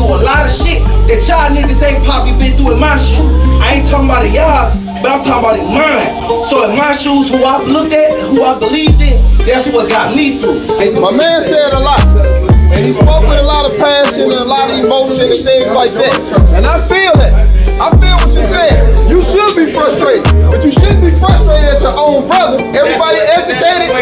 through a lot of shit that y'all niggas ain't probably been through in my shoes. I ain't talking about it y'all, but I'm talking about it mine. So in my shoes, who I looked at, who I believed in, that's what got me through. My man said a lot, and he spoke with a lot of passion and a lot of emotion and things like that. And I feel that. I feel what you're saying. You should be frustrated, but you shouldn't be frustrated at your own brother. Everybody educated.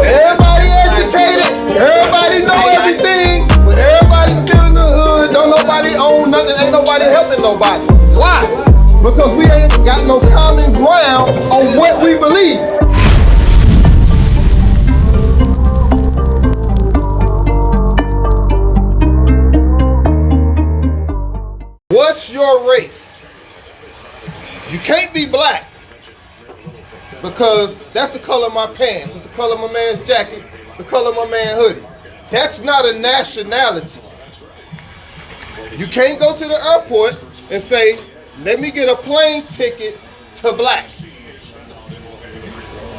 Everybody educated. Everybody know everything, but everybody still in the hood. Don't nobody own nothing. Ain't nobody helping nobody. Why? Because we ain't got no common ground on what we believe. What's your race? You can't be black because that's the color of my pants, it's the color of my man's jacket, the color of my man's hoodie. That's not a nationality. You can't go to the airport and say, let me get a plane ticket to black.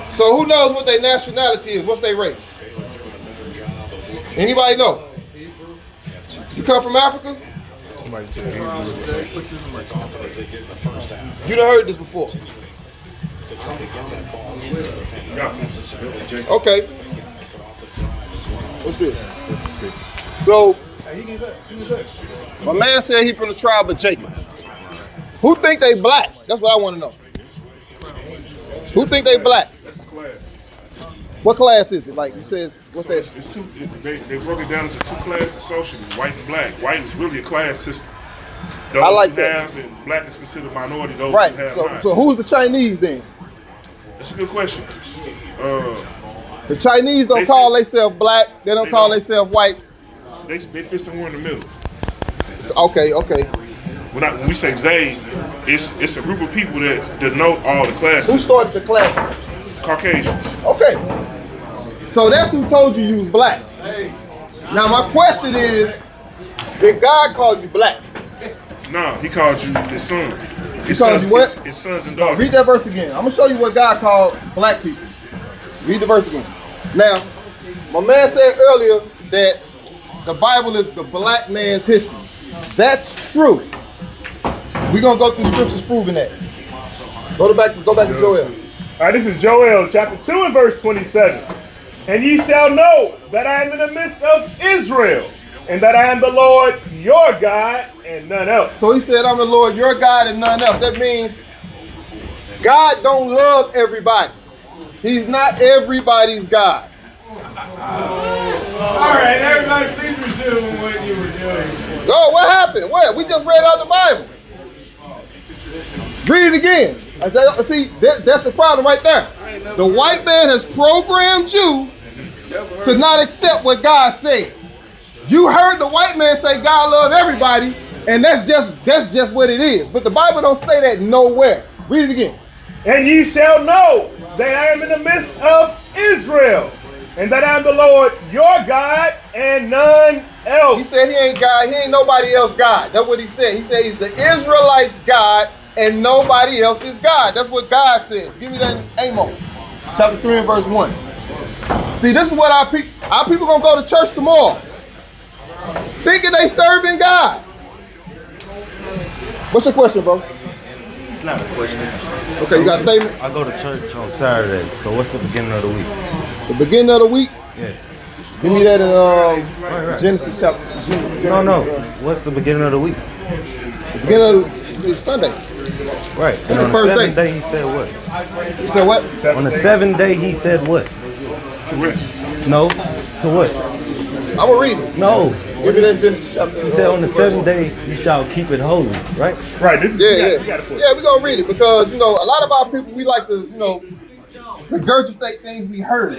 So who knows what their nationality is? What's their race? Anybody know? You come from Africa? You done heard this before. Okay. What's this? So, my man said he from the tribe of Jacob. Who think they black? That's what I want to know. Who think they black? What class is it? Like you says, what's that? It's two. They broke it down into two classes socially: white and black. White is really a class system. Those I like who that. have, and black is considered minority. Those Right. who have So who's the Chinese then? That's a good question. The Chinese don't call themselves black. They don't call themselves white. They fit somewhere in the middle. Okay. When we say they, it's a group of people that denote all the classes. Who started the classes? Caucasians. Okay. So that's who told you was black. Now my question is, did God call you black? No, he called you his son. He called you what? His sons and daughters. Read that verse again. I'm gonna show you what God called black people. Read the verse again. Now, my man said earlier that the Bible is the black man's history. That's true. We're gonna go through scriptures proving that. Go back to Joel. All right, this is Joel chapter 2 and verse 27. And ye shall know that I am in the midst of Israel, and that I am the Lord your God and none else. So he said, I'm the Lord your God and none else. That means God don't love everybody. He's not everybody's God. All right, everybody, please resume what you were doing. Oh, what happened? What? We just read out the Bible. Read it again. See, that's the problem right there. The white man has programmed you to not accept what God said. You heard the white man say God love everybody, and that's just what it is. But the Bible don't say that nowhere. Read it again. And ye shall know that I am in the midst of Israel, and that I am the Lord your God and none else. He said he ain't God, he ain't nobody else God. That's what he said. He said he's the Israelites' God and nobody else is God. That's what God says. Give me that in Amos, chapter 3 and verse 1. See, this is what our people gonna go to church tomorrow, thinking they serving God. What's your question, bro? It's not a question. Okay, you got a statement? I go to church on Saturday, so what's the beginning of the week? The beginning of the week? Yeah. Give me that in Genesis chapter. No. What's the beginning of the week? The beginning of the Sunday. Right. That's the first seventh day he said what? You said what? On the seventh day he said what? To rest. No. To what? I'm gonna read it. No. Give me that Genesis chapter. He said on the seventh day you shall keep it holy, right? Right. This is Yeah, we're gonna read it because a lot of our people we like to regurgitate things we heard.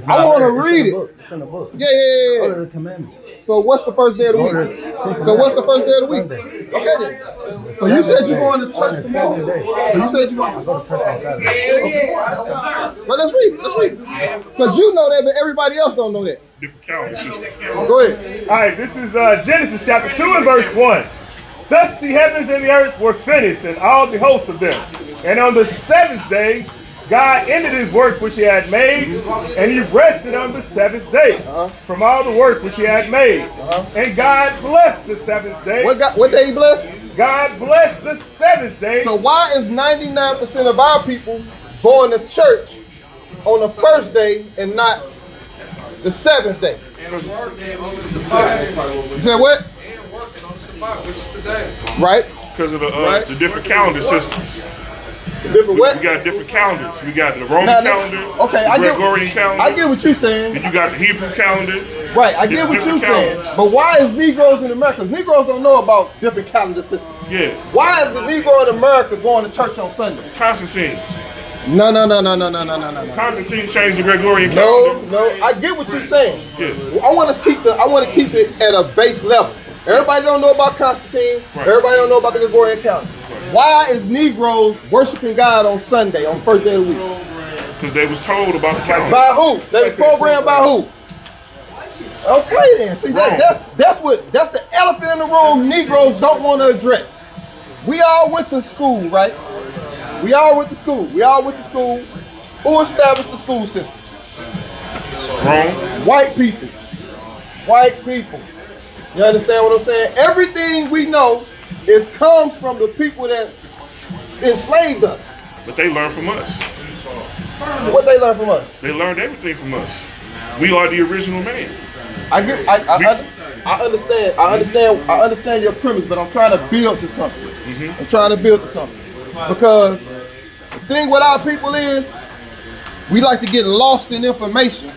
I want to read it. It's in the book. Yeah. What are the commandments? So what's the first day of the week? Okay then. So you said you're going to church tomorrow. So you said you want to go to church on Saturday. Well, let's read. Because you know that, but everybody else don't know that. Different calendar system. Go ahead. All right, this is Genesis chapter 2 and verse 1. Thus the heavens and the earth were finished, and all the hosts of them. And on the seventh day God ended his work which he had made, and he rested on the seventh day from all the works which he had made. And God blessed the seventh day. What day he blessed? God blessed the seventh day. So why is 99% of our people going to church on the first day and not the seventh day? And working on the Sabbath. You said what? And working on the Sabbath, which is today. Right? Because of the different calendar systems. Different what? We got different calendars. We got the Roman Now, calendar, okay, the Gregorian calendar. I get what you're saying. Then you got the Hebrew calendar. Right, I get what you're saying. But why is Negroes in America? Negroes don't know about different calendar systems. Yeah. Why is the Negro in America going to church on Sunday? Constantine. No. Constantine changed the Gregorian calendar. No. I get what you're saying. Yeah. I want to keep it at a base level. Everybody don't know about Constantine. Right. Everybody don't know about the Gregorian calendar. Why is Negroes worshiping God on Sunday, on the first day of the week? Because they was told about the calendar. By who? They was programmed by who? Okay then. See that's the elephant in the room Negroes don't want to address. We all went to school, right? We all went to school. Who established the school system? Wrong. White people. You understand what I'm saying? Everything we know comes from the people that enslaved us. But they learned from us. What they learn from us? They learned everything from us. We are the original man. I understand your premise, but I'm trying to build to something. Because the thing with our people is we like to get lost in information.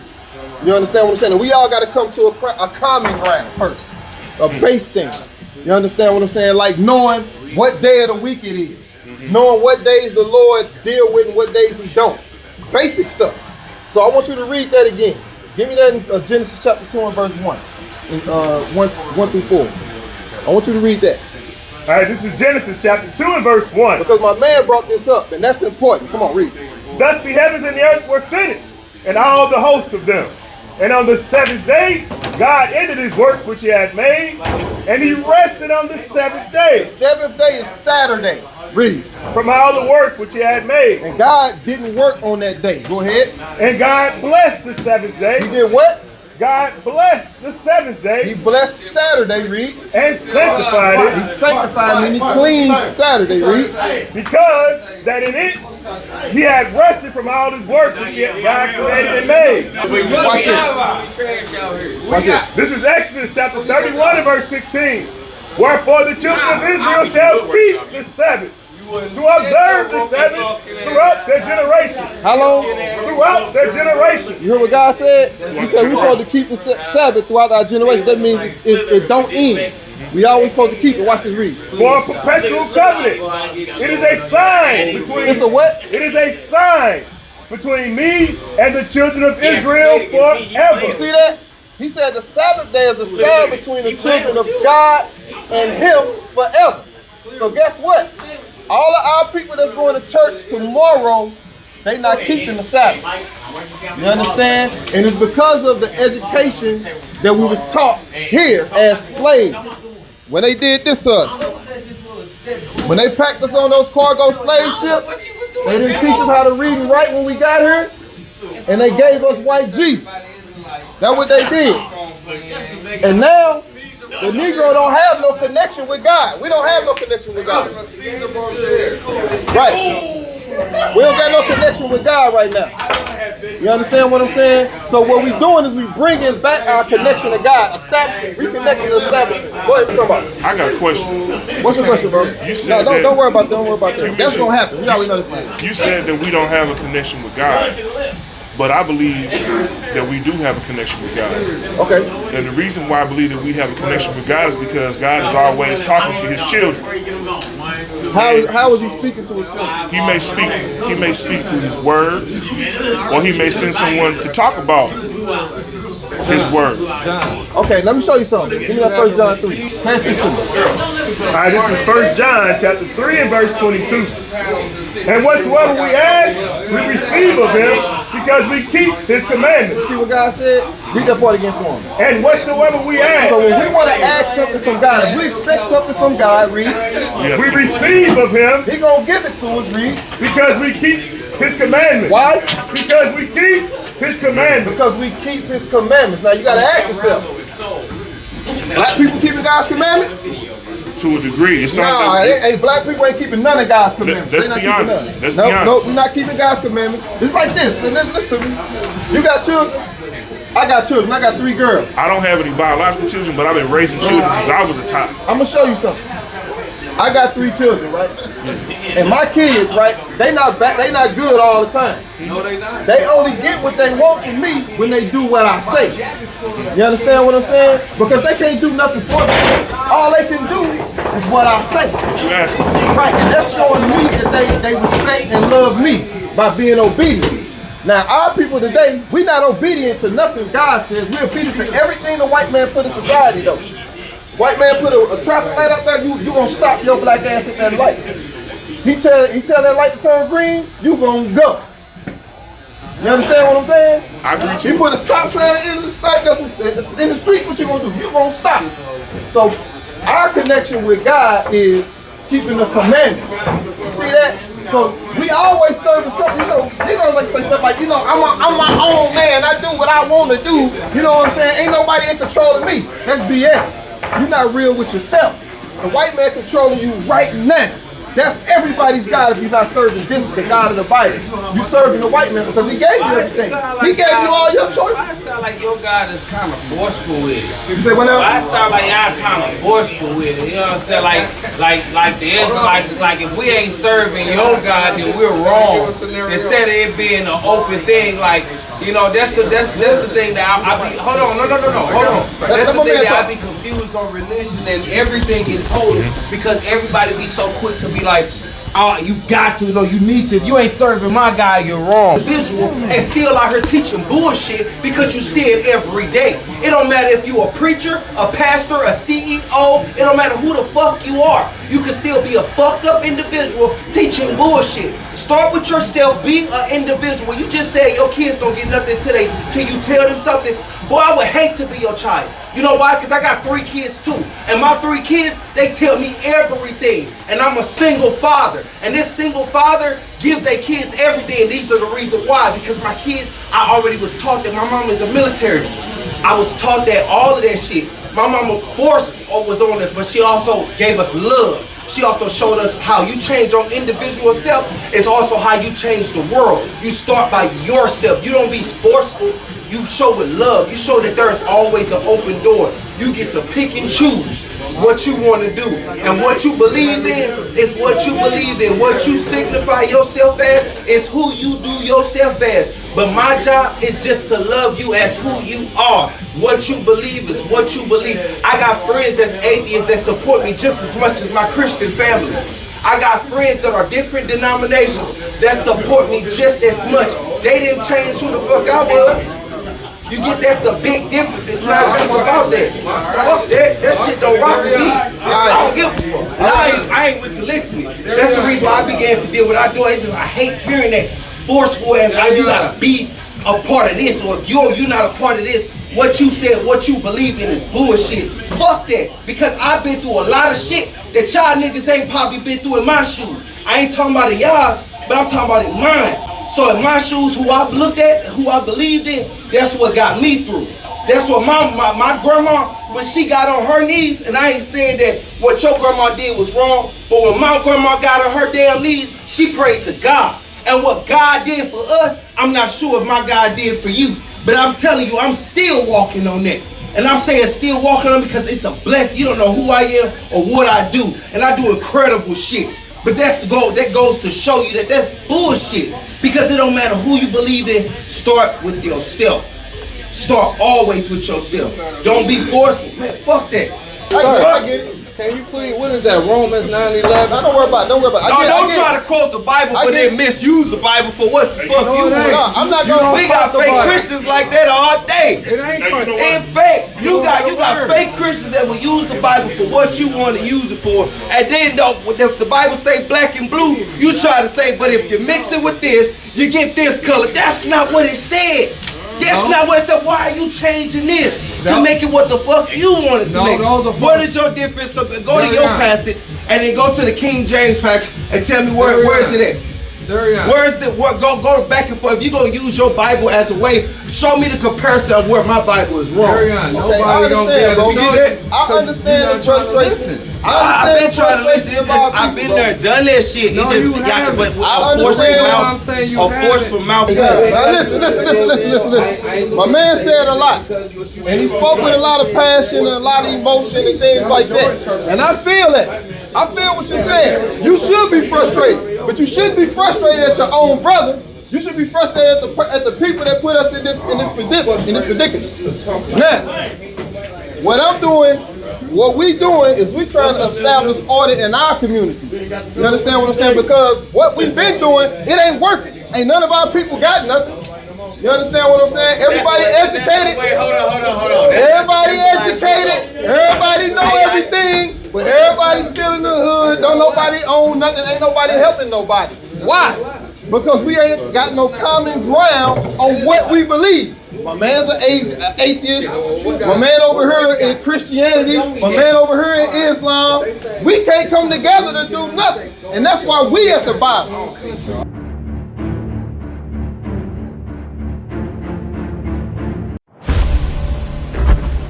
You understand what I'm saying? And we all got to come to a common ground first, a base thing. You understand what I'm saying? Like knowing what day of the week it is, knowing what days the Lord deal with and what days he don't. Basic stuff. So I want you to read that again. Give me that in Genesis chapter 2 and verse 1, 1 through 4. I want you to read that. All right, this is Genesis chapter 2 and verse 1. Because my man brought this up, and that's important. Come on, read. Thus the heavens and the earth were finished, and all the hosts of them. And on the seventh day, God ended his works which he had made, and he rested on the seventh day. The seventh day is Saturday. Read. From all the works which he had made. And God didn't work on that day. Go ahead. And God blessed the seventh day. He did what? God blessed the seventh day. He blessed Saturday, read. And sanctified it. He sanctified, meaning he cleaned Saturday, read. Because that in it he had rested from all his work which God created and made. Watch this. Watch this. This is Exodus chapter 31 and verse 16. Wherefore the children of Israel shall keep the Sabbath, to observe the Sabbath throughout their generations. How long? Throughout their generations. You heard what God said? He said we're supposed to keep the Sabbath throughout our generation. That means it don't end. We always supposed to keep it. Watch this read. For a perpetual covenant. It is a sign between. It's a what? It is a sign between me and the children of Israel forever. You see that? He said the Sabbath day is a sign between the children of God and him forever. So guess what? All of our people that's going to church tomorrow, they not keeping the Sabbath. You understand? And it's because of the education that we was taught here as slaves. When they did this to us, when they packed us on those cargo slave ships, they didn't teach us how to read and write when we got here, and they gave us white Jesus. That's what they did. And now, the Negro don't have no connection with God. We don't have no connection with God. Right. We don't got no connection with God right now. You understand what I'm saying? So what we doing is we bringing back our connection to God, establishing, reconnecting the establishment. Go ahead, talk about it. I got a question. What's your question, bro? No, don't worry about that. Don't worry about that. That's gonna happen. We already know this. You said that we don't have a connection with God. But I believe that we do have a connection with God. Okay. And the reason why I believe that we have a connection with God is because God is always talking to his children. How is he speaking to his children? He may speak to his word, or he may send someone to talk about his word. Okay, let me show you something. Give me that 1 John 3. Pay attention to me. All right, this is 1 John chapter 3 and verse 22. And whatsoever we ask, we receive of him, because we keep his commandments. See what God said? Read that part again for him. And whatsoever we ask. So when we want to ask something from God, if we expect something from God, read. We receive of him. He gonna give it to us, read. Because we keep His commandments. Why? Because we keep His commandments. Because we keep His commandments. Now you gotta ask yourself, black people keeping God's commandments? To a degree. It's Nah, something hey, black people ain't keeping none of God's commandments. Let's They not be keeping honest. none. Let's be Nope, honest. we're not keeping God's commandments. It's like this. Listen to me. You got children? I got children. I got 3 girls. I don't have any biological children, but I've been raising children since I was a child. I'm gonna show you something. I got 3 children, right? And my kids, right? They not good all the time. No, they not. They only get what they want from me when they do what I say. You understand what I'm saying? Because they can't do nothing for me. All they can do is what I say. What you asking? Right, and that's showing me that they respect and love me by being obedient. Now, our people today, we not obedient to nothing God says. We're obedient to everything the white man put in society, though. White man put a traffic light up there, you gonna stop your black ass at that light. He tell that light to turn green, you gonna go. You understand what I'm saying? I agree too. He put a stop sign in the street, that's in the street, what you gonna do? You gonna stop. So our connection with God is keeping the commandments. You see that? So we always serving something, you know, like say stuff like, I'm my own man, I do what I want to do. You know what I'm saying? Ain't nobody in control of me. That's BS. You're not real with yourself. The white man controlling you right now. That's everybody's God if you're not serving this is the God of the Bible. You serving the white man because he gave you everything. He gave you all your choices. I sound like your God is kind of forceful with it. You say what now? I sound like y'all kind of forceful with it. You know what I'm saying? Like the Israelites, it's like if we ain't serving your God, then we're wrong. Instead of it being an open thing, like, that's the thing that I be. Hold on, no, hold on. That's the thing that I be confused on religion and everything in total because everybody be so quick to be like, oh, you got to, you need to. If you ain't serving my God, you're wrong. Visual and still out here teaching bullshit because you see it every day. It don't matter if you a preacher, a pastor, a CEO. It don't matter who the fuck you are. You can still be a fucked up individual teaching bullshit. Start with yourself, be an individual. You just said your kids don't get nothing till you tell them something. Boy, I would hate to be your child. You know why? Because I got 3 kids too. And my 3 kids, they tell me everything. And I'm a single father. And this single father give their kids everything. And these are the reasons why. Because my kids, I already was taught that my mom is a military. I was taught that all of that shit. My mama forced was on us, but she also gave us love. She also showed us how you change your individual self is also how you change the world. You start by yourself. You don't be forceful. You show with love. You show that there's always an open door. You get to pick and choose what you want to do. And what you believe in is what you believe in. What you signify yourself as is who you do yourself as. But my job is just to love you as who you are. What you believe is what you believe. I got friends that's atheists that support me just as much as my Christian family. I got friends that are different denominations that support me just as much. They didn't change who the fuck I was. You get that's the big difference. It's not just about that. Fuck that. That shit don't rock with me. I don't give a fuck. I ain't with to listening. That's the reason why I began to deal with what I do. I hate hearing that forceful as you gotta be a part of this, or if you're not a part of this, what you said, what you believe in is bullshit. Fuck that. Because I've been through a lot of shit that y'all niggas ain't probably been through in my shoes. I ain't talking about in y'all, but I'm talking about in mine. So in my shoes, who I looked at, who I believed in, that's what got me through. That's what my grandma, when she got on her knees, and I ain't saying that what your grandma did was wrong, but when my grandma got on her damn knees, she prayed to God. And what God did for us, I'm not sure if my God did for you. But I'm telling you, I'm still walking on that. And I'm saying still walking on it because it's a blessing. You don't know who I am or what I do. And I do incredible shit. But that's the goal. That goes to show you that that's bullshit. Because it don't matter who you believe in, start with yourself. Start always with yourself. Don't be forceful. Man, fuck that. I get it. Can you please, what is that, Romans 9:11? No, don't worry about it. Don't worry about it. Don't try to quote the Bible, but then misuse the Bible for what the fuck you want. No, I'm not going to. We got fake Christians like that all day. It ain't for In fact, you got fake Christians that will use the Bible for what you want to use it for. And then if the Bible say black and blue, you try to say, but if you mix it with this, you get this color. That's not what it said. That's not what it said. Why are you changing this to make it what the fuck you want it to make? What is your difference? So go to your passage and then go to the King James passage and tell me where is it at? Where's the what? Go back and forth. If you're gonna use your Bible as a way, show me the comparison of where my Bible is wrong. Okay, I understand, bro. I understand the frustration. I've been trying to listen. I've been there, done that shit. No, you haven't. But I understand. I'm saying you force from mouth. Now listen. My man said a lot, and he spoke with a lot of passion and a lot of emotion and things like that. And I feel that. I feel what you're saying. You should be frustrated, but you shouldn't be frustrated at your own brother. You should be frustrated at the people that put us in this predicament. Now, what we doing is we trying to establish order in our community. You understand what I'm saying? Because what we've been doing, it ain't working. Ain't none of our people got nothing. You understand what I'm saying? Everybody educated. Wait, hold on. Everybody educated. Everybody know everything. But everybody still in the hood. Don't nobody own nothing. Ain't nobody helping nobody. Why? Because we ain't got no common ground on what we believe. My man's an atheist. My man over here in Christianity. My man over here in Islam. We can't come together to do nothing. And that's why we at the bottom.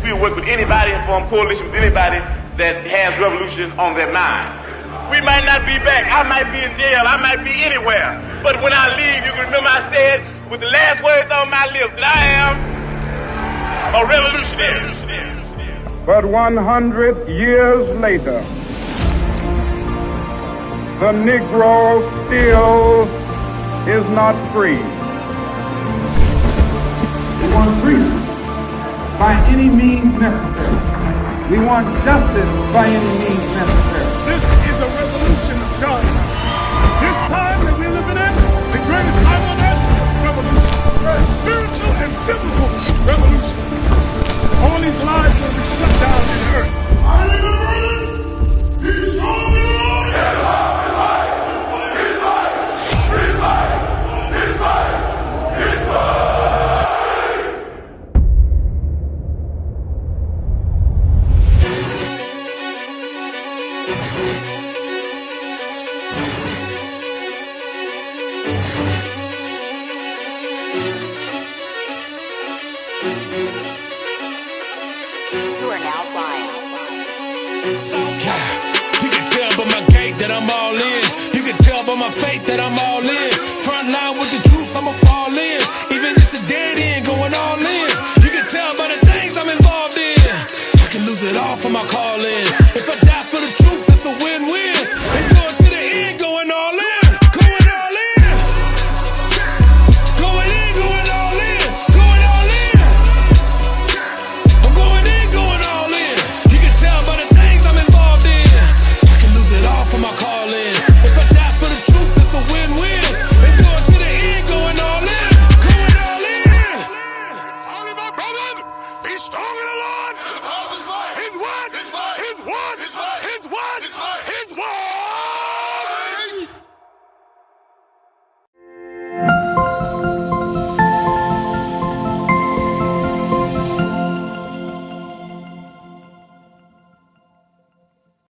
We'll work with anybody and form coalition with anybody that has revolution on their mind. We might not be back. I might be in jail. I might be anywhere. But when I leave, you can remember I said with the last words on my lips that I am a revolutionary. But 100 years later, the Negro still is not free. We want freedom by any means necessary. We want justice by any means necessary. This is a revolution of God. This time that we're living in, the greatest time on earth, revolution. Spiritual and biblical revolution. All these lives will be shut down in the earth. I liberated. He's strong in the Lord. You can tell by my gait that I'm all in. You can tell by my faith that I'm all in. Front line with the truth, I'ma fall in. Even if it's a dead end, going all in. You can tell by the things I'm involved in. I can lose it all for my calling. If